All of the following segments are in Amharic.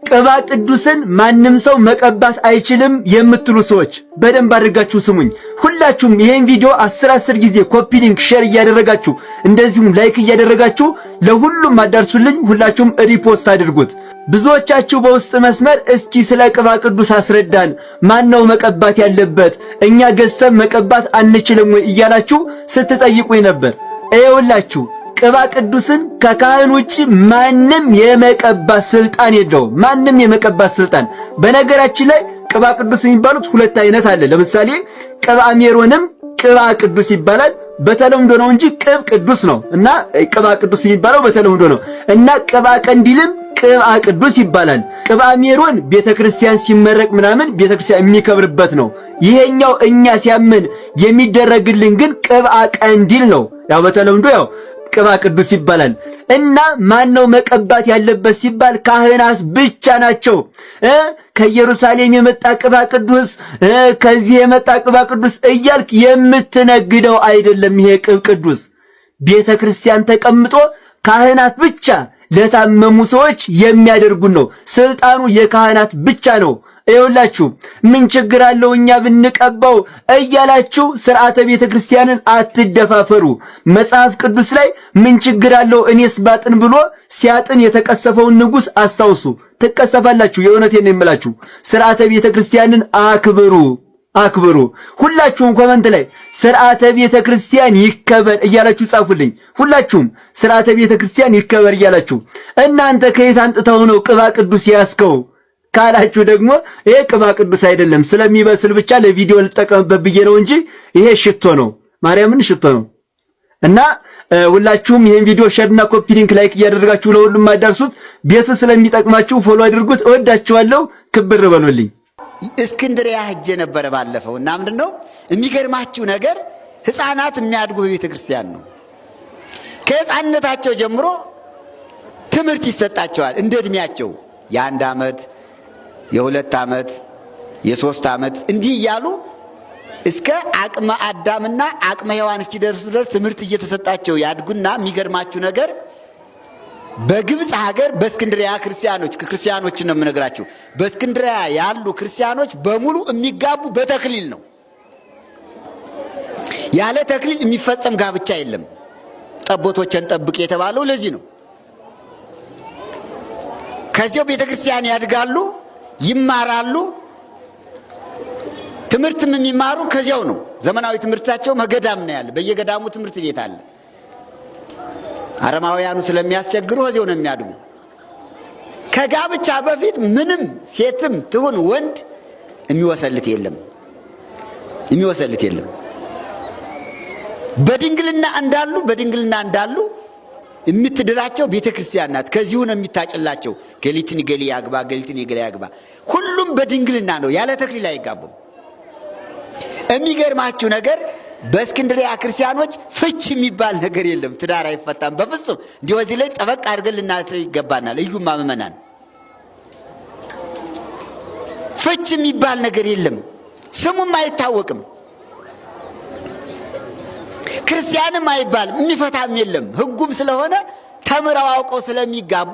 ቅባ ቅዱስን ማንም ሰው መቀባት አይችልም የምትሉ ሰዎች በደንብ አድርጋችሁ ስሙኝ። ሁላችሁም ይሄን ቪዲዮ 10 ጊዜ ኮፒ ሊንክ ሼር እያደረጋችሁ እንደዚሁም ላይክ እያደረጋችሁ ለሁሉም አዳርሱልኝ። ሁላችሁም ሪፖስት አድርጉት። ብዙዎቻችሁ በውስጥ መስመር እስኪ ስለ ቅባ ቅዱስ አስረዳን፣ ማን ነው መቀባት ያለበት? እኛ ገዝተን መቀባት አንችልም ወይ እያላችሁ ስትጠይቁኝ ነበር። ይኸውላችሁ ቅባ ቅዱስን ከካህን ውጪ ማንም የመቀባት ስልጣን የለውም። ማንም የመቀባት ስልጣን። በነገራችን ላይ ቅባ ቅዱስ የሚባሉት ሁለት አይነት አለ። ለምሳሌ ቅባ ሜሮንም ቅባ ቅዱስ ይባላል። በተለምዶ ነው እንጂ ቅብ ቅዱስ ነው እና ቅባ ቅዱስ የሚባለው በተለምዶ ነው እና ቅባ ቀንዲልም ቅባ ቅዱስ ይባላል። ቅባ ሜሮን ቤተክርስቲያን ሲመረቅ ምናምን ቤተክርስቲያን የሚከብርበት ነው። ይሄኛው እኛ ሲያምን የሚደረግልን ግን ቅባ ቀንዲል ነው። ያው በተለምዶ ያው ቅባ ቅዱስ ይባላል። እና ማን ነው መቀባት ያለበት ሲባል ካህናት ብቻ ናቸው። ከኢየሩሳሌም የመጣ ቅባ ቅዱስ፣ ከዚህ የመጣ ቅባ ቅዱስ እያልክ የምትነግደው አይደለም። ይሄ ቅብ ቅዱስ ቤተክርስቲያን ተቀምጦ ካህናት ብቻ ለታመሙ ሰዎች የሚያደርጉን ነው። ስልጣኑ የካህናት ብቻ ነው። ይኸውላችሁ ምን ችግር አለው እኛ ብንቀባው እያላችሁ ሥርዓተ ቤተ ክርስቲያንን አትደፋፈሩ። መጽሐፍ ቅዱስ ላይ ምን ችግር አለው እኔስ ባጥን ብሎ ሲያጥን የተቀሰፈውን ንጉሥ አስታውሱ። ትቀሰፋላችሁ። የእውነቴን ነው የምላችሁ። ሥርዓተ ቤተ ክርስቲያንን አክብሩ። ሁላችሁም ኮመንት ላይ ሥርዓተ ቤተ ክርስቲያን ይከበር እያላችሁ ጻፉልኝ። ሁላችሁም ሥርዓተ ቤተ ክርስቲያን ይከበር እያላችሁ። እናንተ ከየት አንጥተው ነው ቅባ ቅዱስ ያስከው ካላችሁ ደግሞ ይሄ ቅባ ቅዱስ አይደለም፣ ስለሚበስል ብቻ ለቪዲዮ ልጠቀምበት ብዬ ነው እንጂ ይሄ ሽቶ ነው፣ ማርያምን ሽቶ ነው። እና ሁላችሁም ይሄን ቪዲዮ ሼርና ኮፒ ሊንክ ላይክ እያደረጋችሁ ለሁሉም አዳርሱት። ቤቱ ስለሚጠቅማችሁ ፎሎ አድርጉት። እወዳችኋለሁ። ክብር በሉልኝ። እስክንድሪያ ሄጄ ነበረ ባለፈው እና ምንድነው የሚገርማችሁ ነገር ሕፃናት የሚያድጉ በቤተ ክርስቲያን ነው። ከሕፃንነታቸው ጀምሮ ትምህርት ይሰጣቸዋል እንደ እድሜያቸው የ1 ዓመት የ2 ዓመት የ3 ዓመት እንዲህ እያሉ እስከ አቅመ አዳምና አቅመ ሔዋን እስኪደርሱ ድረስ ትምህርት እየተሰጣቸው ያድጉና የሚገርማችሁ ነገር በግብፅ ሀገር በእስክንድሪያ ክርስቲያኖች ነው የምነግራችሁ። በእስክንድሪያ ያሉ ክርስቲያኖች በሙሉ የሚጋቡ በተክሊል ነው። ያለ ተክሊል የሚፈጸም ጋብቻ የለም። ጠቦቶችን ጠብቅ የተባለው ለዚህ ነው። ከዚያው ቤተክርስቲያን ያድጋሉ፣ ይማራሉ። ትምህርትም የሚማሩ ከዚያው ነው። ዘመናዊ ትምህርታቸው መገዳም ነው ያለ። በየገዳሙ ትምህርት ቤት አለ። አረማውያኑ ስለሚያስቸግሩ ከዚያው ነው የሚያድጉ። ከጋብቻ በፊት ምንም ሴትም ትሁን ወንድ የሚወሰልት የለም። በድንግልና እንዳሉ የምትድራቸው ቤተክርስቲያን ናት። ከዚሁ ነው የሚታጭላቸው። ገሊትን ገሊ ያግባ፣ ገሊትን ገሊ ያግባ። ሁሉም በድንግልና ነው፣ ያለ ተክሊል አይጋቡም። የሚገርማችሁ ነገር በእስክንድሪያ ክርስቲያኖች ፍች የሚባል ነገር የለም። ትዳር አይፈታም በፍጹም። እንዲሁ እዚህ ላይ ጠበቅ አድርገን ልናስር ይገባናል። እዩማ ምእመናን፣ ፍች የሚባል ነገር የለም። ስሙም አይታወቅም። ክርስቲያንም አይባልም። የሚፈታም የለም። ሕጉም ስለሆነ ተምረው አውቀው ስለሚጋቡ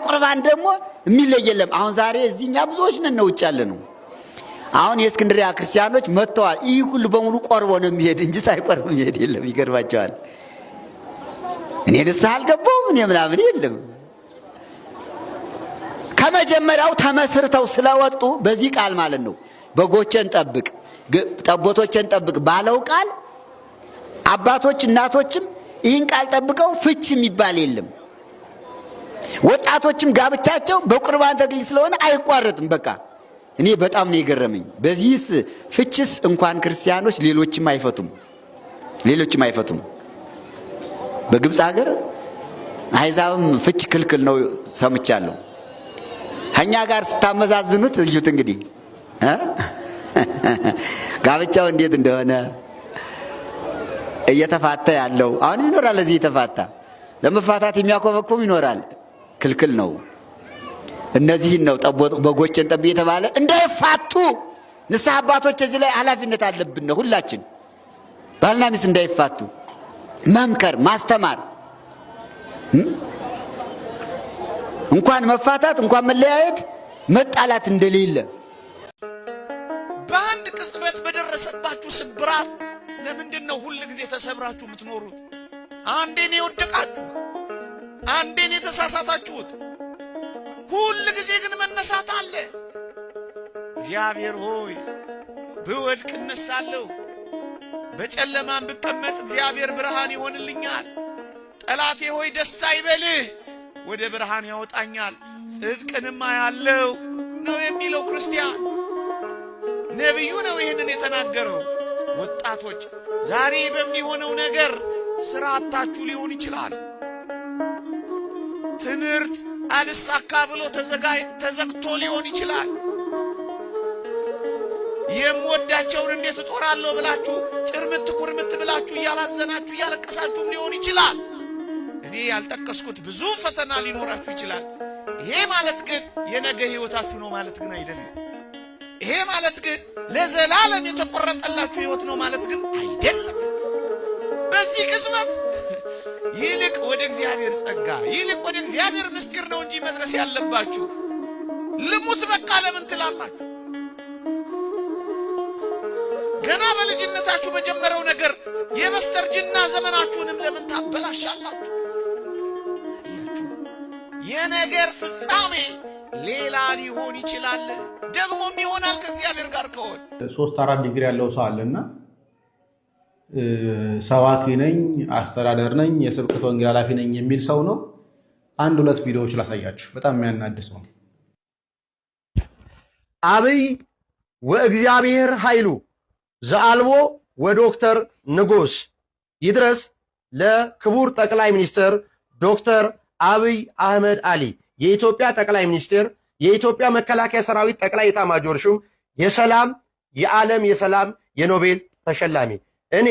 ቁርባን ደግሞ የሚለይ የለም። አሁን ዛሬ እዚህኛ ብዙዎች ነን ውጭ ያለ ነው። አሁን የእስክንድሪያ ክርስቲያኖች መጥተዋል። ይህ ሁሉ በሙሉ ቆርቦ ነው የሚሄድ እንጂ ሳይቆርብ የሚሄድ የለም። ይገርማቸዋል። እኔ ንስሐ አልገባሁም እኔ ምናምን የለም። ከመጀመሪያው ተመስርተው ስለወጡ በዚህ ቃል ማለት ነው በጎችን ጠብቅ፣ ጠቦቶችን ጠብቅ ባለው ቃል አባቶች እናቶችም ይህን ቃል ጠብቀው ፍች የሚባል የለም። ወጣቶችም ጋብቻቸው በቁርባን ተክሊል ስለሆነ አይቋረጥም። በቃ እኔ በጣም ነው የገረመኝ። በዚህስ ፍችስ እንኳን ክርስቲያኖች ሌሎችም አይፈቱም። በግብፅ ሀገር አሕዛብም ፍች ክልክል ነው ሰምቻለሁ። ከእኛ ጋር ስታመዛዝኑት እዩት እንግዲህ ጋብቻው እንዴት እንደሆነ እየተፋታ ያለው አሁን ይኖራል። እዚህ የተፋታ ለመፋታት የሚያኮበኩም ይኖራል። ክልክል ነው። እነዚህን ነው በጎችን ጠብ የተባለ እንዳይፋቱ። ንስሐ አባቶች እዚህ ላይ ኃላፊነት አለብን። ሁላችን ባልና ሚስት እንዳይፋቱ መምከር፣ ማስተማር። እንኳን መፋታት እንኳን መለያየት መጣላት እንደሌለ በአንድ ቅጽበት በደረሰባችሁ ስብራት ለምንድነው ሁሉ ጊዜ ተሰብራችሁ የምትኖሩት? አንዴ ነው የወደቃችሁ፣ አንዴ ነው የተሳሳታችሁት። ሁሉ ጊዜ ግን መነሳት አለ። እግዚአብሔር ሆይ ብወድቅ እነሳለሁ፣ በጨለማም ብቀመጥ እግዚአብሔር ብርሃን ይሆንልኛል። ጠላቴ ሆይ ደስ አይበልህ፣ ወደ ብርሃን ያወጣኛል፣ ጽድቅንም አያለሁ ነው የሚለው ክርስቲያን። ነቢዩ ነው ይህንን የተናገረው። ወጣቶች ዛሬ በሚሆነው ነገር ሥራ አጥታችሁ ሊሆን ይችላል። ትምህርት አልሳካ ብሎ ተዘግቶ ሊሆን ይችላል። የምወዳቸውን እንዴት እጦራለሁ ብላችሁ ጭርምት ኩርምት ብላችሁ እያላዘናችሁ እያለቀሳችሁም ሊሆን ይችላል። እኔ ያልጠቀስኩት ብዙ ፈተና ሊኖራችሁ ይችላል። ይሄ ማለት ግን የነገ ሕይወታችሁ ነው ማለት ግን አይደለም። ይሄ ማለት ግን ለዘላለም የተቆረጠላችሁ ሕይወት ነው ማለት ግን አይደለም። በዚህ ቅጽበት ይልቅ ወደ እግዚአብሔር ጸጋ፣ ይልቅ ወደ እግዚአብሔር ምስጢር ነው እንጂ መድረስ ያለባችሁ። ልሙት በቃ ለምን ትላላችሁ? ገና በልጅነታችሁ በጀመረው ነገር የበስተርጅና ዘመናችሁንም ለምን ታበላሻላችሁ? የነገር ፍጻሜ ሌላ ሊሆን ይችላል፣ ደግሞም ይሆናል ከእግዚአብሔር ጋር ከሆነ። 3-4 ዲግሪ ያለው ሰው አለና ሰባኪ ነኝ፣ አስተዳደር ነኝ፣ የስብከተ ወንጌል ኃላፊ ነኝ የሚል ሰው ነው። 1-2 ቪዲዮዎች ላሳያችሁ። በጣም የሚያናድስ ነው። አብይ ወእግዚአብሔር ኃይሉ ዘአልቦ ወዶክተር ንጉስ ይድረስ ለክቡር ጠቅላይ ሚኒስትር ዶክተር አብይ አህመድ አሊ የኢትዮጵያ ጠቅላይ ሚኒስትር፣ የኢትዮጵያ መከላከያ ሰራዊት ጠቅላይ ኤታማዦር ሹም፣ የሰላም የዓለም የሰላም የኖቤል ተሸላሚ። እኔ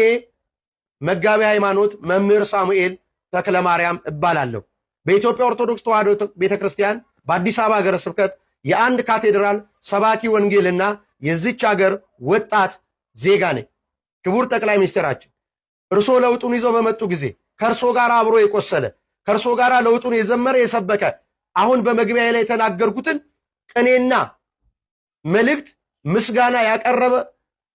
መጋቢ ሃይማኖት መምህር ሳሙኤል ተክለማርያም እባላለሁ። በኢትዮጵያ ኦርቶዶክስ ተዋሕዶ ቤተክርስቲያን በአዲስ አበባ ሀገረ ስብከት የአንድ ካቴድራል ሰባኪ ወንጌልና የዚች ሀገር ወጣት ዜጋ ነኝ። ክቡር ጠቅላይ ሚኒስትራችን እርሶ ለውጡን ይዘው በመጡ ጊዜ ከእርሶ ጋር አብሮ የቆሰለ ከእርሶ ጋር ለውጡን የዘመረ የሰበከ አሁን በመግቢያ ላይ የተናገርኩትን ቅኔና መልእክት ምስጋና ያቀረበ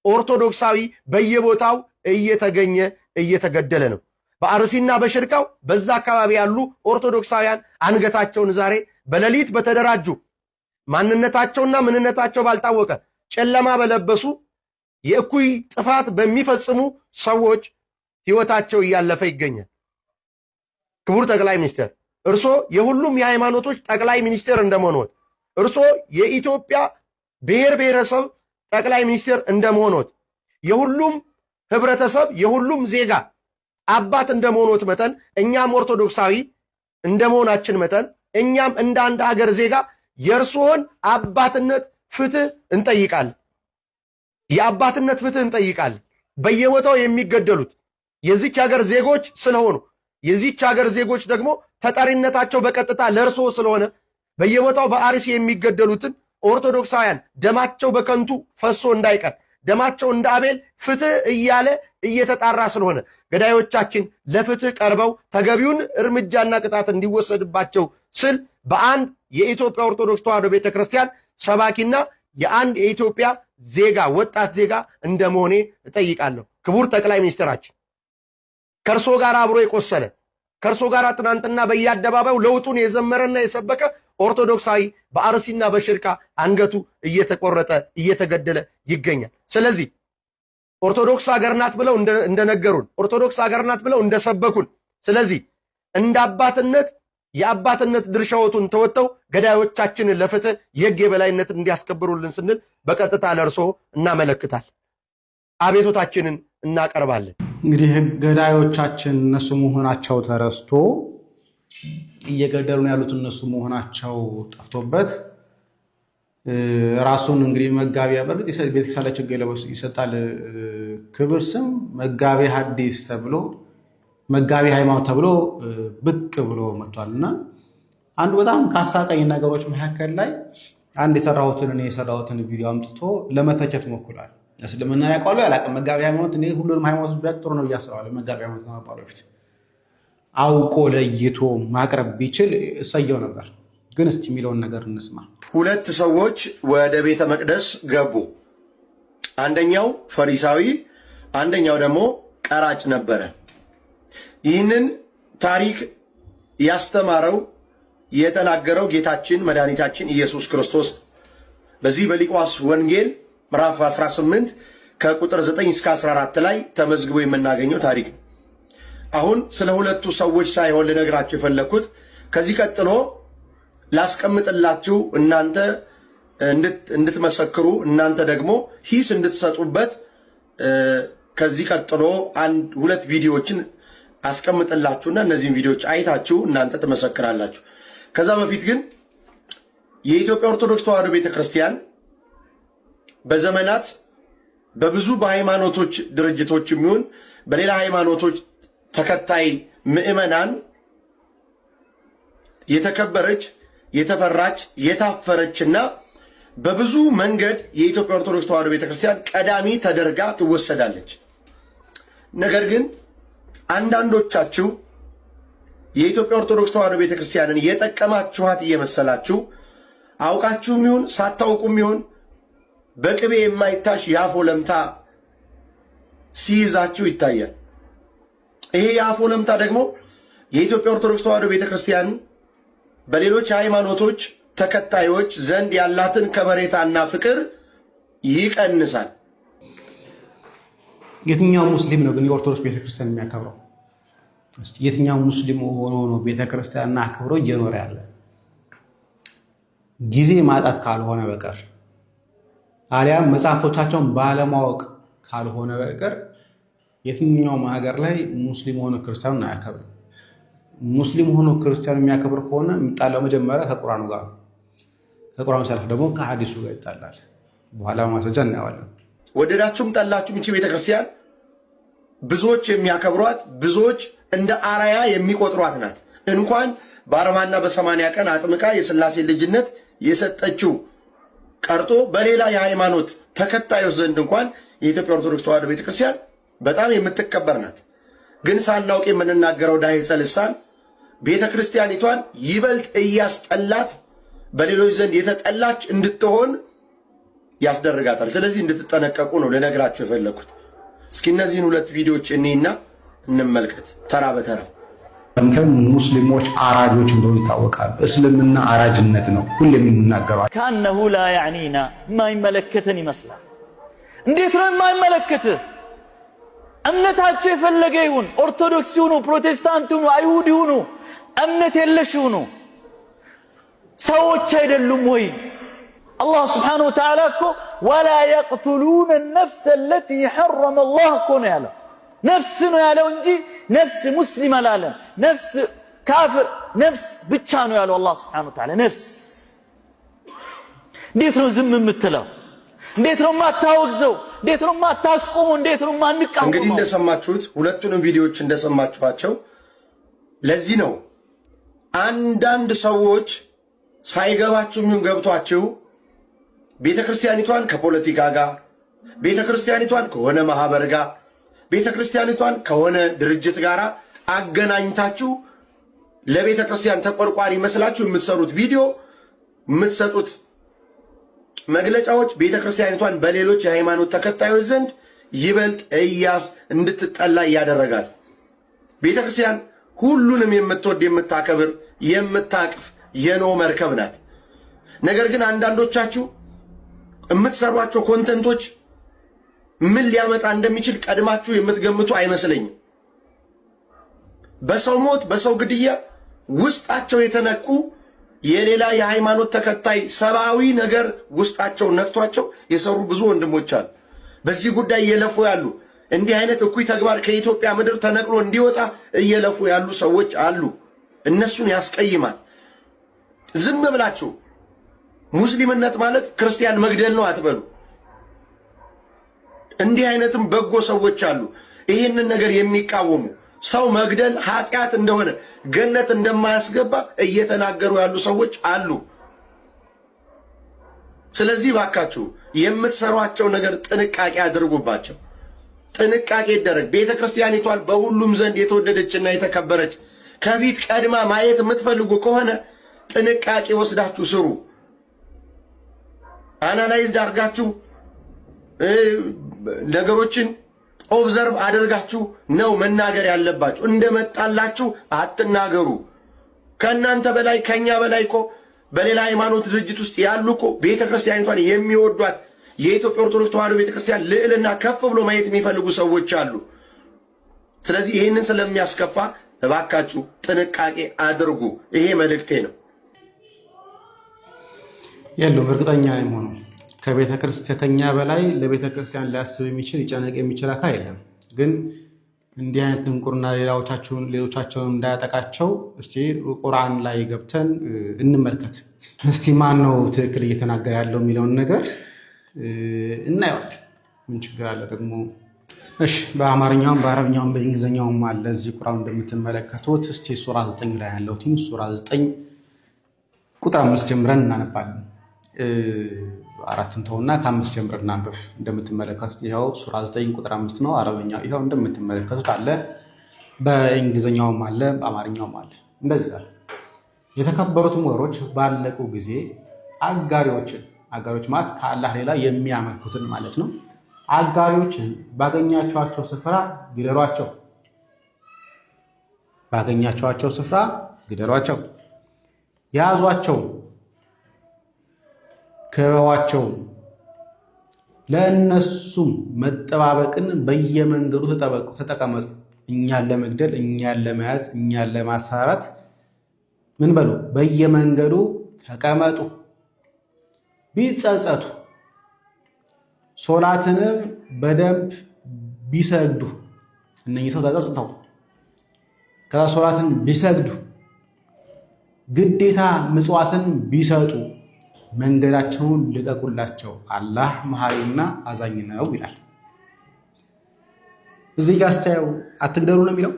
ኦርቶዶክሳዊ በየቦታው እየተገኘ እየተገደለ ነው። በአርሲና በሽርካው በዛ አካባቢ ያሉ ኦርቶዶክሳውያን አንገታቸውን ዛሬ በሌሊት በተደራጁ ማንነታቸውና ምንነታቸው ባልታወቀ ጨለማ በለበሱ የእኩይ ጥፋት በሚፈጽሙ ሰዎች ሕይወታቸው እያለፈ ይገኛል። ክቡር ጠቅላይ ሚኒስትር እርሶ የሁሉም የሃይማኖቶች ጠቅላይ ሚኒስትር እንደመሆኖት፣ እርሶ የኢትዮጵያ ብሔር ብሔረሰብ ጠቅላይ ሚኒስትር እንደመሆኖት፣ የሁሉም ህብረተሰብ የሁሉም ዜጋ አባት እንደመሆኖት መጠን እኛም ኦርቶዶክሳዊ እንደመሆናችን መጠን እኛም እንደ አንድ ሀገር ዜጋ የእርሶን አባትነት ፍትህ እንጠይቃለን። የአባትነት ፍትህ እንጠይቃለን። በየቦታው የሚገደሉት የዚች ሀገር ዜጎች ስለሆኑ የዚች ሀገር ዜጎች ደግሞ ተጠሪነታቸው በቀጥታ ለእርሶ ስለሆነ በየቦታው በአርሲ የሚገደሉትን ኦርቶዶክሳውያን ደማቸው በከንቱ ፈሶ እንዳይቀር ደማቸው እንደ አቤል ፍትህ እያለ እየተጣራ ስለሆነ ገዳዮቻችን ለፍትህ ቀርበው ተገቢውን እርምጃና ቅጣት እንዲወሰድባቸው ስል በአንድ የኢትዮጵያ ኦርቶዶክስ ተዋሕዶ ቤተክርስቲያን ሰባኪና የአንድ የኢትዮጵያ ዜጋ ወጣት ዜጋ እንደመሆኔ እጠይቃለሁ። ክቡር ጠቅላይ ሚኒስትራችን ከእርሶ ጋር አብሮ የቆሰለ ከእርሶ ጋር ትናንትና በየአደባባዩ ለውጡን የዘመረና የሰበከ ኦርቶዶክሳዊ በአርሲና በሽርካ አንገቱ እየተቆረጠ እየተገደለ ይገኛል። ስለዚህ ኦርቶዶክስ ሀገር ናት ብለው እንደነገሩን ኦርቶዶክስ ሀገር ናት ብለው እንደሰበኩን ስለዚህ እንደ አባትነት የአባትነት ድርሻዎቱን ተወጥተው ገዳዮቻችንን ለፍትህ የሕግ የበላይነትን እንዲያስከብሩልን ስንል በቀጥታ ለእርሶ እናመለክታል፣ አቤቶታችንን እናቀርባለን። እንግዲህ ገዳዮቻችን እነሱ መሆናቸው ተረስቶ እየገደሉን ያሉት እነሱ መሆናቸው ጠፍቶበት ራሱን እንግዲህ መጋቢ በርግጥ ቤተክርስቲያን ለችግር ይሰጣል ክብር ስም መጋቢ ሐዲስ ተብሎ መጋቢ ሃይማኖት ተብሎ ብቅ ብሎ መጥቷልና አንዱ በጣም ካሳቀኝ ነገሮች መካከል ላይ አንድ የሰራሁትን ቪዲዮ አምጥቶ ለመተቸት ሞክሯል። እስልምና ያውቃሉ ያላቀም መጋቢ ሃይማኖት እኔ ሁሉንም ሃይማኖት ቢያጥሩ ነው እያስባለሁ። መጋቢ ሃይማኖት ከመባሉ በፊት አውቆ ለይቶ ማቅረብ ቢችል እሰየው ነበር። ግን እስቲ የሚለውን ነገር እንስማ። ሁለት ሰዎች ወደ ቤተ መቅደስ ገቡ። አንደኛው ፈሪሳዊ፣ አንደኛው ደግሞ ቀራጭ ነበረ። ይህንን ታሪክ ያስተማረው የተናገረው ጌታችን መድኃኒታችን ኢየሱስ ክርስቶስ በዚህ በሉቃስ ወንጌል ምዕራፍ 18 ከቁጥር 9 እስከ 14 ላይ ተመዝግቦ የምናገኘው ታሪክ ነው። አሁን ስለ ሁለቱ ሰዎች ሳይሆን ልነግራችሁ የፈለኩት ከዚህ ቀጥሎ ላስቀምጥላችሁ እናንተ እንድትመሰክሩ እናንተ ደግሞ ሂስ እንድትሰጡበት ከዚህ ቀጥሎ ሁለት ቪዲዮዎችን አስቀምጥላችሁና እነዚህን ቪዲዮዎች አይታችሁ እናንተ ትመሰክራላችሁ። ከዛ በፊት ግን የኢትዮጵያ ኦርቶዶክስ ተዋሕዶ ቤተክርስቲያን በዘመናት በብዙ በሃይማኖቶች ድርጅቶች የሚሆን በሌላ ሃይማኖቶች ተከታይ ምዕመናን የተከበረች የተፈራች የታፈረችና በብዙ መንገድ የኢትዮጵያ ኦርቶዶክስ ተዋሕዶ ቤተክርስቲያን ቀዳሚ ተደርጋ ትወሰዳለች። ነገር ግን አንዳንዶቻችሁ የኢትዮጵያ ኦርቶዶክስ ተዋሕዶ ቤተክርስቲያንን የጠቀማችኋት እየመሰላችሁ አውቃችሁም ይሁን ሳታውቁም ይሁን በቅቤ የማይታሽ የአፎ ለምታ ሲይዛችሁ ይታያል። ይሄ የአፎ ለምታ ደግሞ የኢትዮጵያ ኦርቶዶክስ ተዋሕዶ ቤተክርስቲያን በሌሎች ሃይማኖቶች ተከታዮች ዘንድ ያላትን ከበሬታና ፍቅር ይቀንሳል። የትኛው ሙስሊም ነው ግን የኦርቶዶክስ ቤተክርስቲያን የሚያከብረው? እስቲ የትኛው ሙስሊም ሆኖ ነው ቤተክርስቲያንን አክብሮ እየኖረ ያለ? ጊዜ ማጣት ካልሆነ በቀር አሊያም መጽሐፍቶቻቸውን ባለማወቅ ካልሆነ በቀር የትኛውም ሀገር ላይ ሙስሊም ሆኖ ክርስቲያኑን አያከብርም። ሙስሊም ሆኖ ክርስቲያኑ የሚያከብር ከሆነ የሚጣላው መጀመሪያ ከቁርአኑ ጋር፣ ከቁርአኑ ሲያልፍ ደግሞ ከሐዲሱ ጋር ይጣላል። በኋላ በማስረጃ እናየዋለን። ወደዳችሁም ጠላችሁም ይህች ቤተክርስቲያን ብዙዎች የሚያከብሯት ብዙዎች እንደ አራያ የሚቆጥሯት ናት። እንኳን በ40 እና በ80 ቀን አጥምቃ የሥላሴ ልጅነት የሰጠችው ቀርቶ በሌላ የሃይማኖት ተከታዮች ዘንድ እንኳን የኢትዮጵያ ኦርቶዶክስ ተዋሕዶ ቤተክርስቲያን በጣም የምትከበር ናት። ግን ሳናውቅ የምንናገረው ዳሂፀ ልሳን ቤተክርስቲያኒቷን ይበልጥ እያስጠላት በሌሎች ዘንድ የተጠላች እንድትሆን ያስደርጋታል። ስለዚህ እንድትጠነቀቁ ነው ልነግራችሁ የፈለኩት። እስኪ እነዚህን ሁለት ቪዲዮዎች እኔና እንመልከት ተራ በተራ። ሙስሊሞች አራጆች እንደሆኑ ይታወቃል። እስልምና አራጅነት ነው ሁሌም የምናገረው። ካነሁ ላ ያዕኒና የማይመለከትን ይመስላል። እንዴት ነው የማይመለከትህ? እምነታቸው የፈለገ ይሁን፣ ኦርቶዶክስ ይሁኑ፣ ፕሮቴስታንት ይሁኑ፣ አይሁድ ይሁኑ፣ እምነት የለሽ ይሁኑ፣ ሰዎች አይደሉም ወይ? አላህ ስብሓነሁ ወተዓላ እኮ ወላ የቅቱሉነ ነፍሰ አለቲ ሐረመ አላህ እኮ ነው ያለው። ነፍስ ነው ያለው እንጂ ነፍስ ሙስሊም አላለም። ነፍስ ካፍር፣ ነፍስ ብቻ ነው ያለው አላህ ስብሓነሁ ወተዓላ። ነፍስ እንዴት ነው ዝም የምትለው? እንዴት ነው የማታወግዘው? እንዴት ነው የማታስቆመው? እንዴት ነው የማንቃወመው? እንግዲህ እንደሰማችሁት ሁለቱንም ቪዲዮዎች እንደሰማችኋቸው ለዚህ ነው አንዳንድ ሰዎች ሳይገባችሁ ምን ገብቷችሁ ቤተክርስቲያኒቷን ከፖለቲካ ጋር፣ ቤተክርስቲያኒቷን ከሆነ ማህበር ጋር፣ ቤተክርስቲያኒቷን ከሆነ ድርጅት ጋር አገናኝታችሁ ለቤተክርስቲያን ተቆርቋሪ መስላችሁ የምትሰሩት ቪዲዮ የምትሰጡት መግለጫዎች ቤተክርስቲያኒቷን በሌሎች የሃይማኖት ተከታዮች ዘንድ ይበልጥ እንድትጠላ እያደረጋት። ቤተክርስቲያን ሁሉንም የምትወድ የምታከብር የምታቅፍ የኖህ መርከብ ናት። ነገር ግን አንዳንዶቻችሁ የምትሰሯቸው ኮንተንቶች ምን ሊያመጣ እንደሚችል ቀድማችሁ የምትገምቱ አይመስለኝም። በሰው ሞት በሰው ግድያ ውስጣቸው የተነቁ የሌላ የሃይማኖት ተከታይ ሰብአዊ ነገር ውስጣቸው ነክቷቸው የሰሩ ብዙ ወንድሞች አሉ። በዚህ ጉዳይ እየለፉ ያሉ እንዲህ አይነት እኩይ ተግባር ከኢትዮጵያ ምድር ተነቅሎ እንዲወጣ እየለፉ ያሉ ሰዎች አሉ። እነሱን ያስቀይማል። ዝም ብላችሁ ሙስሊምነት ማለት ክርስቲያን መግደል ነው አትበሉ። እንዲህ አይነትም በጎ ሰዎች አሉ ይህንን ነገር የሚቃወሙ ሰው መግደል ኃጢአት እንደሆነ ገነት እንደማያስገባ እየተናገሩ ያሉ ሰዎች አሉ። ስለዚህ ባካችሁ የምትሰሯቸው ነገር ጥንቃቄ አድርጉባቸው። ጥንቃቄ ይደረግ። ቤተክርስቲያኒቷን በሁሉም ዘንድ የተወደደችና የተከበረች ከፊት ቀድማ ማየት የምትፈልጉ ከሆነ ጥንቃቄ ወስዳችሁ ስሩ። አናላይዝ አድርጋችሁ ነገሮችን ኦብዘርቭ አድርጋችሁ ነው መናገር ያለባችሁ። እንደመጣላችሁ አትናገሩ። ከእናንተ በላይ ከኛ በላይ እኮ በሌላ ሃይማኖት ድርጅት ውስጥ ያሉ እኮ ቤተክርስቲያኒቷን የሚወዷት የኢትዮጵያ ኦርቶዶክስ ተዋሕዶ ቤተክርስቲያን ልዕልና ከፍ ብሎ ማየት የሚፈልጉ ሰዎች አሉ። ስለዚህ ይህንን ስለሚያስከፋ እባካችሁ ጥንቃቄ አድርጉ። ይሄ መልእክቴ ነው። የለውም እርግጠኛ የሆኑ ከቤተክርስቲያን ከኛ በላይ ለቤተክርስቲያን ሊያስብ የሚችል ሊጨነቅ የሚችል አካል የለም። ግን እንዲህ አይነት ድንቁርና ሌሎቻቸውን እንዳያጠቃቸው እስቲ ቁርአን ላይ ገብተን እንመልከት። እስቲ ማን ነው ትክክል እየተናገረ ያለው የሚለውን ነገር እናየዋለን። ምን ችግር አለ ደግሞ? እሺ በአማርኛውም በአረብኛውም በእንግሊዝኛውም አለ እዚህ ቁርአን እንደምትመለከቱት። እስቲ ሱራ 9 ላይ ያለው ሱራ 9 ቁጥር 5 ጀምረን እናነባለን። አራትን ተውና ከ5 ጀምረን እናንብብ። እንደምትመለከቱት ይኸው ሱራ 9 ቁጥር 5 ነው። አረበኛው ይኸው እንደምትመለከቱት አለ፣ በእንግሊዝኛውም አለ፣ በአማርኛውም አለ። እንደዚህ አለ። የተከበሩትም ወሮች ባለቁ ጊዜ አጋሪዎች ማለት ከአላህ ሌላ የሚያመልኩትን ማለት ነው። አጋሪዎችን ባገኛቸዋቸው ስፍራ ግደሏቸው፣ ባገኛቸዋቸው ስፍራ ግደሏቸው፣ ያዟቸው፣ ክበቧቸው፣ ለእነሱም መጠባበቅን በየመንገዱ ተጠቀመጡ። እኛን ለመግደል፣ እኛን ለመያዝ፣ እኛን ለማስፈራራት ምን በሉ በየመንገዱ ተቀመጡ። ቢጸጸቱ ሶላትንም በደንብ ቢሰግዱ፣ እነኚህ ሰው ተጸጽተው ከዛ ሶላትን ቢሰግዱ፣ ግዴታ ምጽዋትን ቢሰጡ መንገዳቸውን ልቀቁላቸው፣ አላህ መሐሪና አዛኝ ነው ይላል። እዚህ ጋር ስታየው አትግደሉ ነው የሚለው።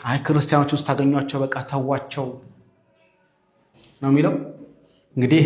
አይ ክርስቲያኖች ውስጥ ታገኟቸው በቃ ተዋቸው ነው የሚለው። እንግዲህ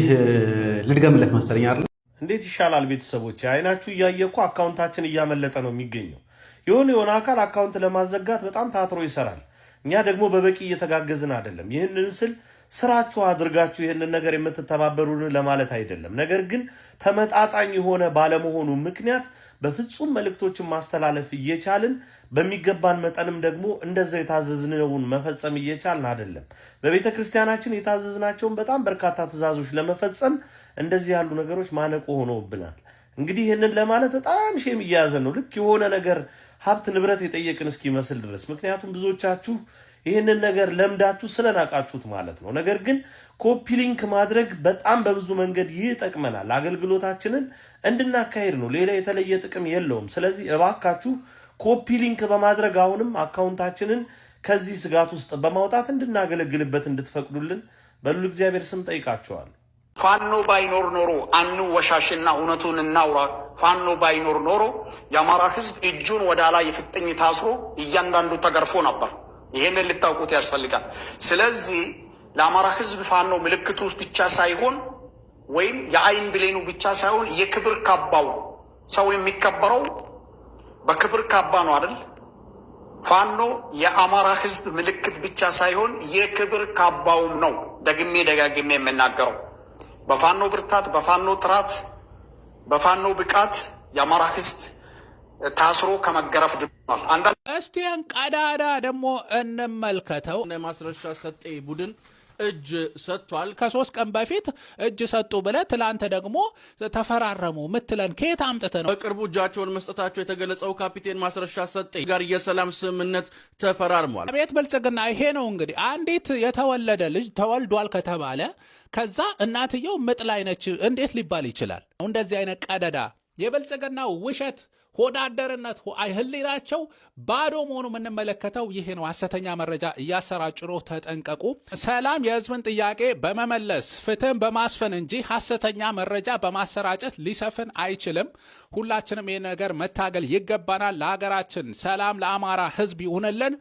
ልድገምለት መሰለኝ አይደል? እንዴት ይሻላል ቤተሰቦች? አይናችሁ እያየ እኮ አካውንታችን እያመለጠ ነው የሚገኘው። የሆነ አካል አካውንት ለማዘጋት በጣም ታትሮ ይሰራል። እኛ ደግሞ በበቂ እየተጋገዝን አይደለም። ይህንን ስል ስራችሁ አድርጋችሁ ይህንን ነገር የምትተባበሩን ለማለት አይደለም። ነገር ግን ተመጣጣኝ የሆነ ባለመሆኑ ምክንያት በፍጹም መልእክቶችን ማስተላለፍ እየቻልን በሚገባን መጠንም ደግሞ እንደዛ የታዘዝነውን መፈጸም እየቻልን አይደለም። በቤተ ክርስቲያናችን የታዘዝናቸውን በጣም በርካታ ትእዛዞች ለመፈጸም እንደዚህ ያሉ ነገሮች ማነቆ ሆነውብናል። እንግዲህ ይህንን ለማለት በጣም ሼም እየያዘ ነው። ልክ የሆነ ነገር ሀብት ንብረት የጠየቅን እስኪመስል ድረስ። ምክንያቱም ብዙዎቻችሁ ይህንን ነገር ለምዳችሁ ስለናቃችሁት ማለት ነው። ነገር ግን ኮፒ ሊንክ ማድረግ በጣም በብዙ መንገድ ይጠቅመናል። አገልግሎታችንን እንድናካሄድ ነው። ሌላ የተለየ ጥቅም የለውም። ስለዚህ እባካችሁ ኮፒ ሊንክ በማድረግ አሁንም አካውንታችንን ከዚህ ስጋት ውስጥ በማውጣት እንድናገለግልበት እንድትፈቅዱልን በሉ እግዚአብሔር ስም ጠይቃችኋል። ፋኖ ባይኖር ኖሮ አንወሻሽና እውነቱን እናውራ። ፋኖ ባይኖር ኖሮ የአማራ ሕዝብ እጁን ወደ ላይ ፍጥኝ ታስሮ እያንዳንዱ ተገርፎ ነበር። ይሄንን ልታውቁት ያስፈልጋል። ስለዚህ ለአማራ ሕዝብ ፋኖ ምልክቱ ብቻ ሳይሆን ወይም የአይን ብሌኑ ብቻ ሳይሆን የክብር ካባው። ሰው የሚከበረው በክብር ካባ ነው አይደል? ፋኖ የአማራ ሕዝብ ምልክት ብቻ ሳይሆን የክብር ካባውም ነው። ደግሜ ደጋግሜ የምናገረው በፋኖ ብርታት፣ በፋኖ ጥራት፣ በፋኖ ብቃት የአማራ ሕዝብ ታስሮ ከመገረፍ ድኗል። እስቲያን ቀዳዳ ደግሞ እንመልከተው። ማስረሻ ሰጤ ቡድን እጅ ሰጥቷል። ከ3 ቀን በፊት እጅ ሰጡ ብለ ትላንት ደግሞ ተፈራረሙ ምትለን ከየት አምጥተ ነው? በቅርቡ እጃቸውን መስጠታቸው የተገለጸው ካፒቴን ማስረሻ ሰጤ ጋር የሰላም ስምምነት ተፈራርሟል። ቤት ብልጽግና ይሄ ነው እንግዲህ። አንዲት የተወለደ ልጅ ተወልዷል ከተባለ ከዛ እናትየው ምጥ ላይ ነች እንዴት ሊባል ይችላል? እንደዚህ አይነት ቀደዳ የብልጽግና ውሸት ሆዳደርነት ህሊናቸው ባዶ መሆኑ የምንመለከተው ይሄ ነው። ሐሰተኛ መረጃ እያሰራጩ ነው፣ ተጠንቀቁ። ሰላም የህዝብን ጥያቄ በመመለስ ፍትህን በማስፈን እንጂ ሐሰተኛ መረጃ በማሰራጨት ሊሰፍን አይችልም። ሁላችንም ይህን ነገር መታገል ይገባናል። ለሀገራችን ሰላም ለአማራ ህዝብ ይሁንልን።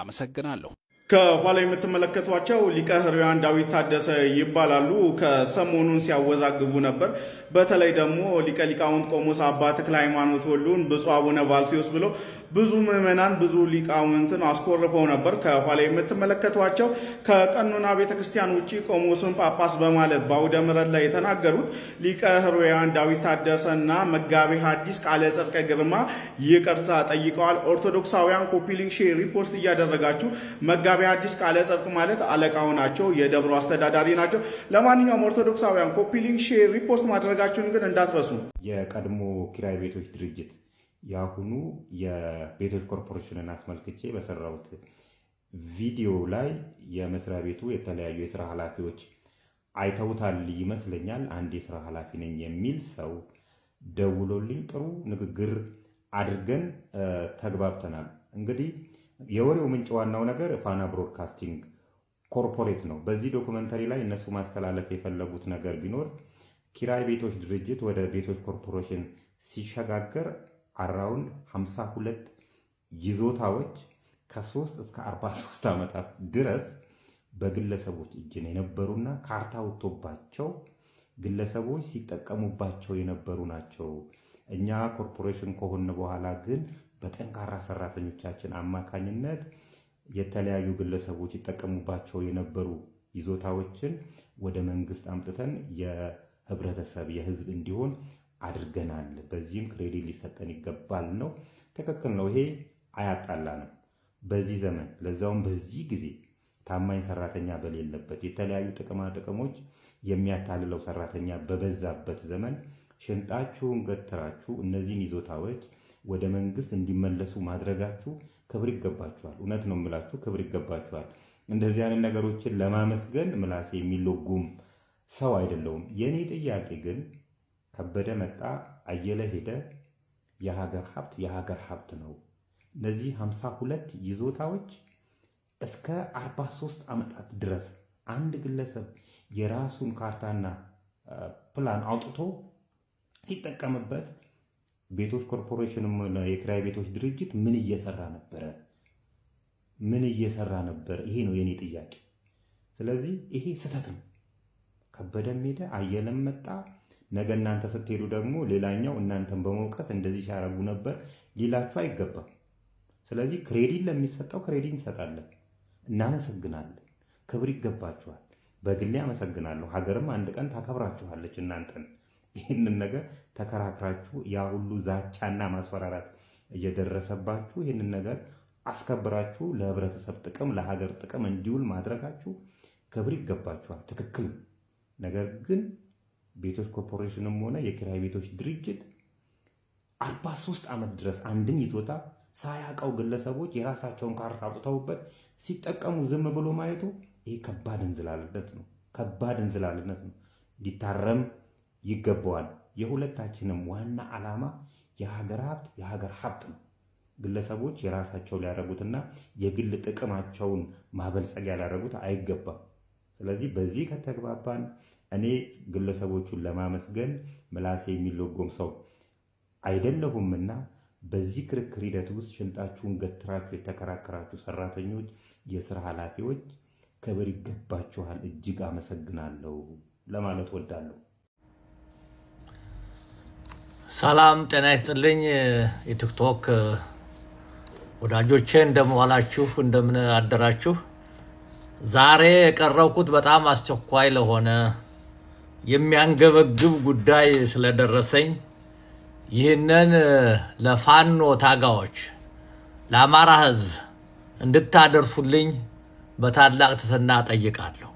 አመሰግናለሁ። ከኋላ የምትመለከቷቸው ሊቀ ሕሩያን ዳዊት ታደሰ ይባላሉ። ከሰሞኑን ሲያወዛግቡ ነበር። በተለይ ደግሞ ሊቀ ሊቃውንት ቆሞስ አባ ተክለ ሃይማኖት ወሉን ብፁዕ አቡነ ባልሲዮስ ብሎ ብዙ ምዕመናን ብዙ ሊቃውንትን አስኮርፈው ነበር። ከኋላ የምትመለከቷቸው ከቀኖና ቤተክርስቲያን ውጪ ቆሞስን ጳጳስ በማለት በአውደ ምሕረት ላይ የተናገሩት ሊቀ ሕሩያን ዳዊት ታደሰና መጋቤ ሐዲስ ቃለ ጽድቅ ግርማ ይቅርታ ጠይቀዋል። ኦርቶዶክሳውያን ኮፒ ሊንክ ሼር ሪፖስት እያደረጋችሁ መጋቤ ሐዲስ ቃለ ጽድቅ ማለት አለቃው ናቸው፣ የደብሩ አስተዳዳሪ ናቸው። ለማንኛውም ኦርቶዶክሳውያን ኮፒ ሊንክ ሼር ሪፖስት ማድረጋችሁን ግን እንዳትረሱ። የቀድሞ ኪራይ ቤቶች ድርጅት የአሁኑ የቤቶች ኮርፖሬሽንን አስመልክቼ በሰራሁት ቪዲዮ ላይ የመስሪያ ቤቱ የተለያዩ የስራ ኃላፊዎች አይተውታል ይመስለኛል። አንድ የስራ ኃላፊ ነኝ የሚል ሰው ደውሎልኝ ጥሩ ንግግር አድርገን ተግባብተናል። እንግዲህ የወሬው ምንጭ ዋናው ነገር ፋና ብሮድካስቲንግ ኮርፖሬት ነው። በዚህ ዶኩመንተሪ ላይ እነሱ ማስተላለፍ የፈለጉት ነገር ቢኖር ኪራይ ቤቶች ድርጅት ወደ ቤቶች ኮርፖሬሽን ሲሸጋገር አራውንድ 52 ይዞታዎች ከ3 እስከ 43 ዓመታት ድረስ በግለሰቦች እጅ የነበሩና ካርታ ወጥቶባቸው ግለሰቦች ሲጠቀሙባቸው የነበሩ ናቸው። እኛ ኮርፖሬሽን ከሆነ በኋላ ግን በጠንካራ ሰራተኞቻችን አማካኝነት የተለያዩ ግለሰቦች ይጠቀሙባቸው የነበሩ ይዞታዎችን ወደ መንግስት አምጥተን የህብረተሰብ የህዝብ እንዲሆን አድርገናል። በዚህም ክሬዲት ሊሰጠን ይገባል ነው። ትክክል ነው። ይሄ አያጣላንም። በዚህ ዘመን ለዛውም በዚህ ጊዜ ታማኝ ሰራተኛ በሌለበት የተለያዩ ጥቅማ ጥቅሞች የሚያታልለው ሰራተኛ በበዛበት ዘመን ሽንጣችሁን ገትራችሁ እነዚህን ይዞታዎች ወደ መንግስት እንዲመለሱ ማድረጋችሁ ክብር ይገባችኋል። እውነት ነው የምላችሁ፣ ክብር ይገባችኋል። እንደዚህ አይነት ነገሮችን ለማመስገን ምላሴ የሚለጉም ሰው አይደለሁም። የኔ ጥያቄ ግን ከበደ መጣ አየለ ሄደ የሀገር ሀብት ነው። እነዚህ 52 ይዞታዎች እስከ 43 ዓመታት ድረስ አንድ ግለሰብ የራሱን ካርታና ፕላን አውጥቶ ሲጠቀምበት ቤቶች ኮርፖሬሽንም የኪራይ ቤቶች ድርጅት ምን እየሰራ ነበረ? ይሄ ነው የኔ ጥያቄ። ስለዚህ ይሄ ስህተት ነው። ከበደም ሄደ አየለም መጣ፣ ነገ እናንተ ስትሄዱ ደግሞ ሌላኛው እናንተን በመውቀስ እንደዚህ ሲያደርጉ ነበር ሊላችሁ አይገባም። ስለዚህ ክሬዲት ለሚሰጠው ክሬዲት እንሰጣለን፣ እናመሰግናለን፣ ክብር ይገባችኋል። በግሌ አመሰግናለሁ። ሀገርም አንድ ቀን ታከብራችኋለች እናንተን። ይህንን ነገር ተከራክራችሁ ያ ሁሉ ዛቻና ማስፈራራት እየደረሰባችሁ ይህንን ነገር አስከብራችሁ ለህብረተሰብ ጥቅም ለሀገር ጥቅም እንዲውል ማድረጋችሁ ክብር ይገባችኋል። ትክክል። ነገር ግን ቤቶች ኮርፖሬሽንም ሆነ የኪራይ ቤቶች ድርጅት 43 ዓመት ድረስ አንድን ይዞታ ሳያውቀው ግለሰቦች የራሳቸውን ካርታ አውጥተውበት ሲጠቀሙ ዝም ብሎ ማየቱ ይህ ከባድ እንዝላልነት ነው። ሊታረም ይገባዋል። የሁለታችንም ዋና ዓላማ የሀገር ሀብት ነው። ግለሰቦች የራሳቸው ሊያደርጉትና የግል ጥቅማቸውን ማበልጸጊያ ሊያደርጉት አይገባም። ስለዚህ በዚህ ከተግባባን እኔ ግለሰቦቹን ለማመስገን ምላሴ የሚለጎም ሰው አይደለሁምና በዚህ ክርክር ሂደት ውስጥ ሽንጣችሁን ገትራችሁ የተከራከራችሁ ሰራተኞች፣ የስራ ኃላፊዎች ክብር ይገባችኋል። እጅግ አመሰግናለሁ ለማለት ወዳለሁ። ሰላም ጤና ይስጥልኝ የቲክቶክ ወዳጆቼ፣ እንደምን ዋላችሁ? እንደምን አደራችሁ? ዛሬ የቀረብኩት በጣም አስቸኳይ ለሆነ የሚያንገበግብ ጉዳይ ስለደረሰኝ ይህንን ለፋኖ ታጋዎች ለአማራ ሕዝብ እንድታደርሱልኝ በታላቅ ትሕትና ጠይቃለሁ።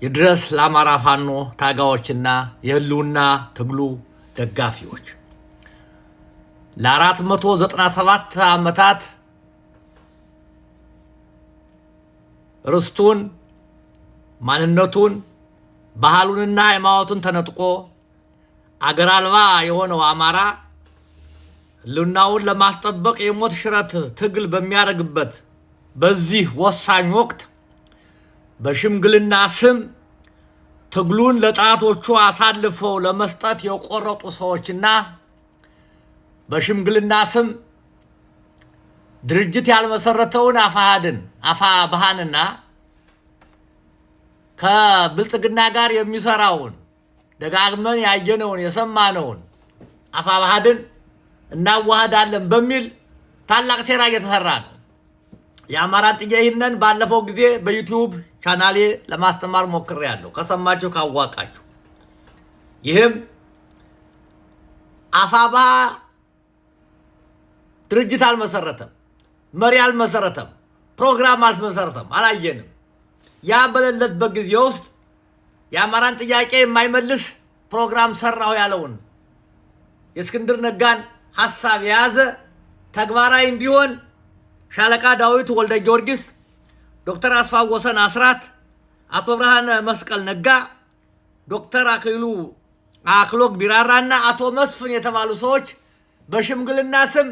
ይድረስ ለአማራ ፋኖ ታጋዎችና የህልውና ትግሉ ደጋፊዎች። ለ497 ዓመታት ርስቱን፣ ማንነቱን፣ ባህሉንና ሃይማኖቱን ተነጥቆ አገር አልባ የሆነው አማራ ህልውናውን ለማስጠበቅ የሞት ሽረት ትግል በሚያደርግበት በዚህ ወሳኝ ወቅት በሽምግልና ስም ትግሉን ለጠላቶቹ አሳልፈው ለመስጠት የቆረጡ ሰዎችና በሽምግልና ስም ድርጅት ያልመሰረተውን አፋብኃንና ከብልጽግና ጋር የሚሰራውን ደጋግመን ያየነውን የሰማነውን አፋብኃን እናዋሃዳለን በሚል ታላቅ ሴራ እየተሰራ ነው። የአማራን ጥያቄን ባለፈው ጊዜ በዩቲዩብ ቻናሌ ለማስተማር ሞክሬያለሁ። ከሰማችሁ ካዋቃችሁ ይህም አፋባ ድርጅት አልመሰረተም፣ መሪ አልመሰረተም፣ ፕሮግራም አልመሰረተም፣ አላየንም። ያ በሌለበት ጊዜ ውስጥ የአማራን ጥያቄ የማይመልስ ፕሮግራም ሰራው ያለውን የእስክንድር ነጋን ሐሳብ የያዘ ተግባራዊ እንዲሆን ሻለቃ ዳዊት ወልደ ጊዮርጊስ፣ ዶክተር አስፋው ወሰን አስራት፣ አቶ ብርሃነ መስቀል ነጋ፣ ዶክተር አክሎግ ቢራራና አቶ መስፍን የተባሉ ሰዎች በሽምግልና ስም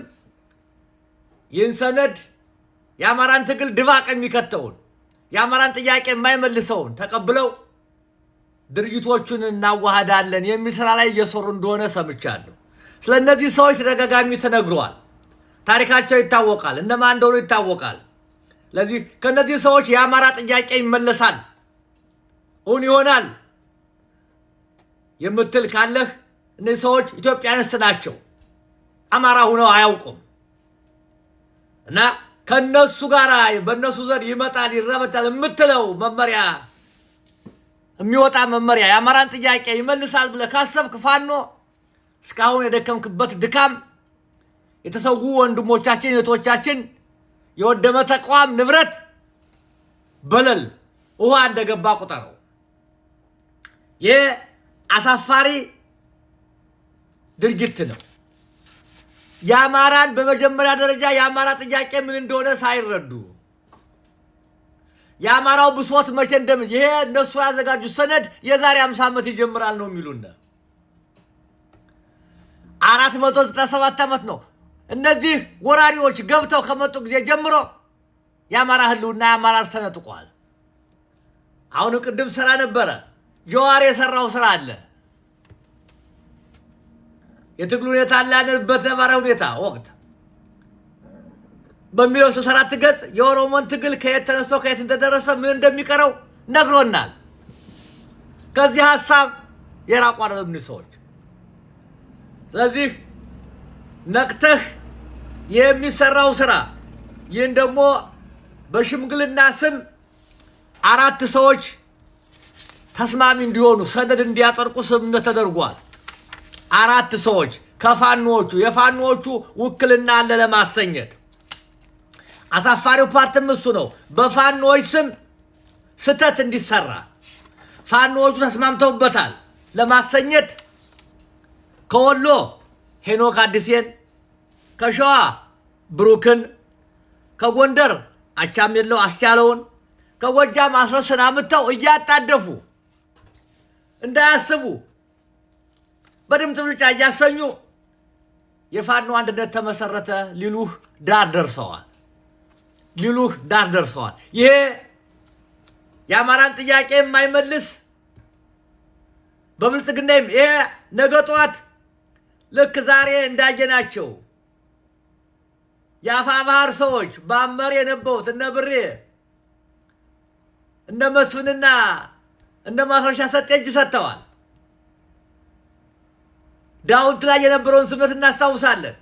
ይህን ሰነድ የአማራን ትግል ድባቅ የሚከተውን የአማራን ጥያቄ የማይመልሰውን ተቀብለው ድርጅቶቹን እናዋሃዳለን የሚል ስራ ላይ እየሰሩ እንደሆነ ሰምቻለሁ። ስለነዚህ ሰዎች ተደጋጋሚ ተነግሯል። ታሪካቸው ይታወቃል፣ እነማን እንደሆኑ ይታወቃል። ለዚህ ከነዚህ ሰዎች የአማራ ጥያቄ ይመለሳል፣ እውን ይሆናል የምትል ካለህ እነዚህ ሰዎች ኢትዮጵያንስ ናቸው፣ አማራ ሆነው አያውቁም። እና ከነሱ ጋር በነሱ ዘር ይመጣል ይረበታል የምትለው መመሪያ የሚወጣ መመሪያ የአማራን ጥያቄ ይመልሳል ብለህ ካሰብክ ፋኖ እስካሁን የደከምክበት ድካም የተሰዉ ወንድሞቻችን እህቶቻችን የወደመ ተቋም ንብረት በለል ውሃ እንደገባ ቁጠረው። ይህ አሳፋሪ ድርጊት ነው። የአማራን በመጀመሪያ ደረጃ የአማራ ጥያቄ ምን እንደሆነ ሳይረዱ የአማራው ብሶት መቼ ይሄ እነሱ ያዘጋጁት ሰነድ የዛሬ 50 ዓመት ይጀምራል ነው የሚሉን። 497 ዓመት ነው። እነዚህ ወራሪዎች ገብተው ከመጡ ጊዜ ጀምሮ የአማራ ህልውና የአማራ ተነጥቋል። አሁን ቅድም ስራ ነበረ፣ ጀዋር የሰራው ስራ አለ። የትግሉ ሁኔታ አላለበት ነባራዊ ሁኔታ ወቅት በሚለው 64 ገጽ የኦሮሞን ትግል ከየት ተነስቶ ከየት እንደደረሰ ምን እንደሚቀረው ነግሮናል። ከዚህ ሐሳብ የራቁ አይደሉም ሰዎች። ስለዚህ ነቅተህ የሚሰራው ስራ ይህን ደግሞ በሽምግልና ስም 4 ሰዎች ተስማሚ እንዲሆኑ ሰነድ እንዲያጠርቁ ስምምነት ተደርጓል። 4 ሰዎች ከፋኖቹ የፋኖቹ ውክልና አለ ለማሰኘት። አሳፋሪው ፓርትም እሱ ነው። በፋኖች ስም ስተት እንዲሰራ ፋኖቹ ተስማምተውበታል ለማሰኘት። ከወሎ ሄኖክ አዲሴን፣ ከሸዋ ብሩክን፣ ከጎንደር አቻምየለው አስቻለውን፣ ከጎጃም አስረስን አምጥተው እያጣደፉ እንዳያስቡ በድምፅ ብልጫ እያሰኙ የፋኖ አንድነት ተመሰረተ ሊሉህ ዳር ደርሰዋል። ይሄ የአማራን ጥያቄ የማይመልስ በብልጽግናም ይሄ ነገ ጠዋት ልክ ዛሬ እንዳየናቸው የአፋባህር ሰዎች በአመር የነበሩት እነ ብሬ እነ መስፍንና እነ ማስረሻ ሰጤ እጅ ሰጥተዋል። ዳውንት ላይ የነበረውን ስምነት እናስታውሳለን።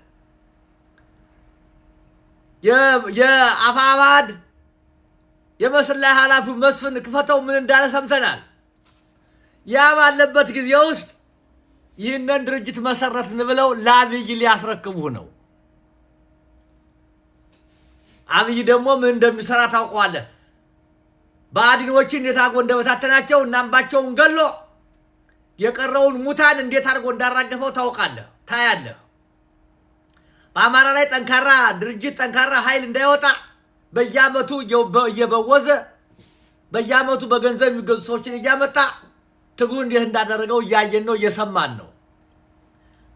የአፋባድ የመስላይ ኃላፊው መስፍን ክፈተው ምን እንዳለ ሰምተናል። ያ ባለበት ጊዜ ውስጥ ይህንን ድርጅት መሰረትን ብለው ለአብይ ሊያስረክቡ ነው። አብይ ደግሞ ምን እንደሚሰራ ታውቀዋለህ። ባዕድኖችን እንዴት አድርጎ እንደበታተናቸው እናምባቸውን ገሎ የቀረውን ሙታን እንዴት አድርጎ እንዳራገፈው ታውቃለህ፣ ታያለህ። በአማራ ላይ ጠንካራ ድርጅት ጠንካራ ኃይል እንዳይወጣ በየአመቱ እየበወዘ በየአመቱ በገንዘብ የሚገዙ ሰዎችን እያመጣ ትግሉ እንዴት እንዳደረገው እያየን ነው፣ እየሰማን ነው።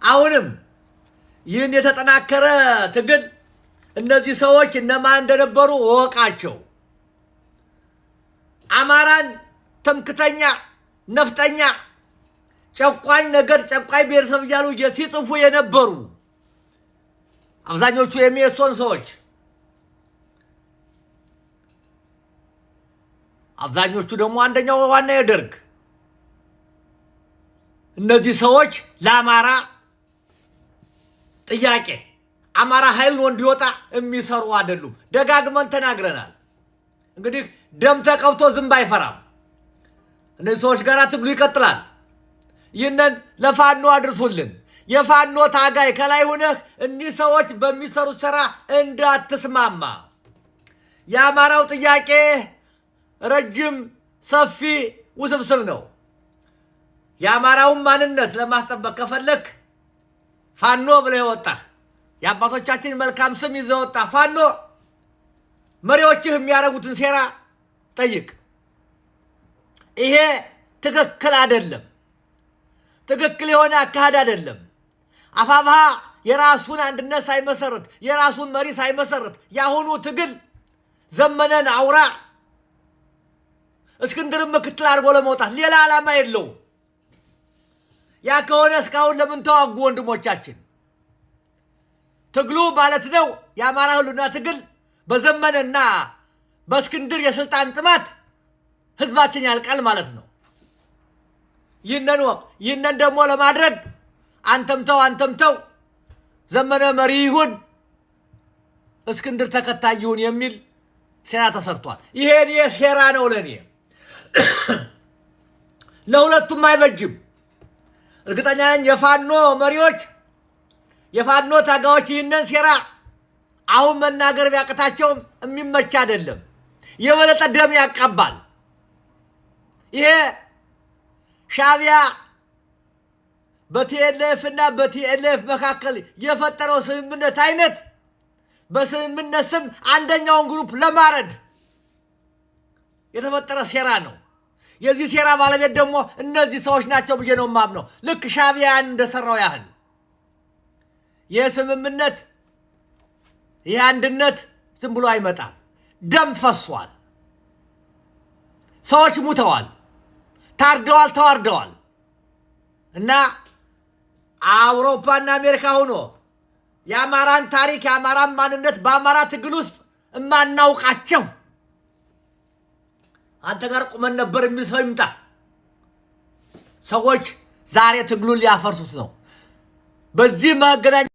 አሁንም ይህን የተጠናከረ ትግል እነዚህ ሰዎች እነማን እንደነበሩ እወቃቸው። አማራን ትምክተኛ፣ ነፍጠኛ፣ ጨቋኝ ነገድ፣ ጨቋኝ ብሔረሰብ እያሉ ሲጽፉ የነበሩ አብዛኞቹ የሚየሶን ሰዎች፣ አብዛኞቹ ደግሞ አንደኛው ዋና የደርግ እነዚህ ሰዎች ለአማራ ጥያቄ አማራ ኃይል እንዲወጣ የሚሰሩ አይደሉም። ደጋግመን ተናግረናል። እንግዲህ ደም ተቀብቶ ዝንብ አይፈራም። እነዚህ ሰዎች ጋር ትግሉ ይቀጥላል። ይህንን ለፋኖ አድርሱልን። የፋኖ ታጋይ ከላይ ሆነህ እኒህ ሰዎች በሚሰሩት ስራ እንዳትስማማ። የአማራው ጥያቄ ረጅም፣ ሰፊ፣ ውስብስብ ነው። የአማራውን ማንነት ለማስጠበቅ ከፈለክ ፋኖ ብለህ ወጣህ፣ የአባቶቻችን መልካም ስም ይዘህ ወጣህ ፋኖ፣ መሪዎችህ የሚያደርጉትን ሴራ ጠይቅ። ይሄ ትክክል አይደለም። ትክክል የሆነ አካሄድ አይደለም። አፋብሃ የራሱን አንድነት ሳይመሰርት የራሱን መሪ ሳይመሰርት ያሁኑ ትግል ዘመነን አውራ እስክንድርን ምክትል አድርጎ ለመውጣት ሌላ ዓላማ የለውም። ያ ከሆነ እስካሁን ለምን ተዋጉ ወንድሞቻችን? ትግሉ ማለት ነው የአማራ ህልውና ትግል በዘመነና በእስክንድር የስልጣን ጥማት ህዝባችን ያልቃል ማለት ነው። ይህንን ወቅ ይህንን ደግሞ ለማድረግ አንተምተው ዘመነ መሪ ይሁን እስክንድር ተከታይ ይሁን የሚል ሴራ ተሰርቷል። ይሄን የሴራ ነው ለኔ ለሁለቱም አይበጅም። እርግጠኛ ነኝ የፋኖ መሪዎች የፋኖ ታጋዮች ይህንን ሴራ አሁን መናገር ቢያቅታቸውም የሚመች አይደለም። የበለጠ ደም ያቀባል። ይሄ ሻዕቢያ በቲኤልኤፍ እና በቲኤልኤፍ መካከል የፈጠረው ስምምነት አይነት በስምምነት ስም አንደኛውን ግሩፕ ለማረድ የተፈጠረ ሴራ ነው። የዚህ ሴራ ባለቤት ደግሞ እነዚህ ሰዎች ናቸው ብዬ ነው የማምነው። ልክ ሻዕቢያን እንደሰራው ያህል የስምምነት የአንድነት ዝም ብሎ አይመጣም። ደም ፈሷል። ሰዎች ሙተዋል፣ ታርደዋል፣ ተዋርደዋል። እና አውሮፓና አሜሪካ ሆኖ የአማራን ታሪክ የአማራን ማንነት በአማራ ትግል ውስጥ እማናውቃቸው አንተ ጋር ቁመን ነበር የሚል ሰው ይምጣ። ሰዎች ዛሬ ትግሉን ሊያፈርሱት ነው። በዚህ መገናኛ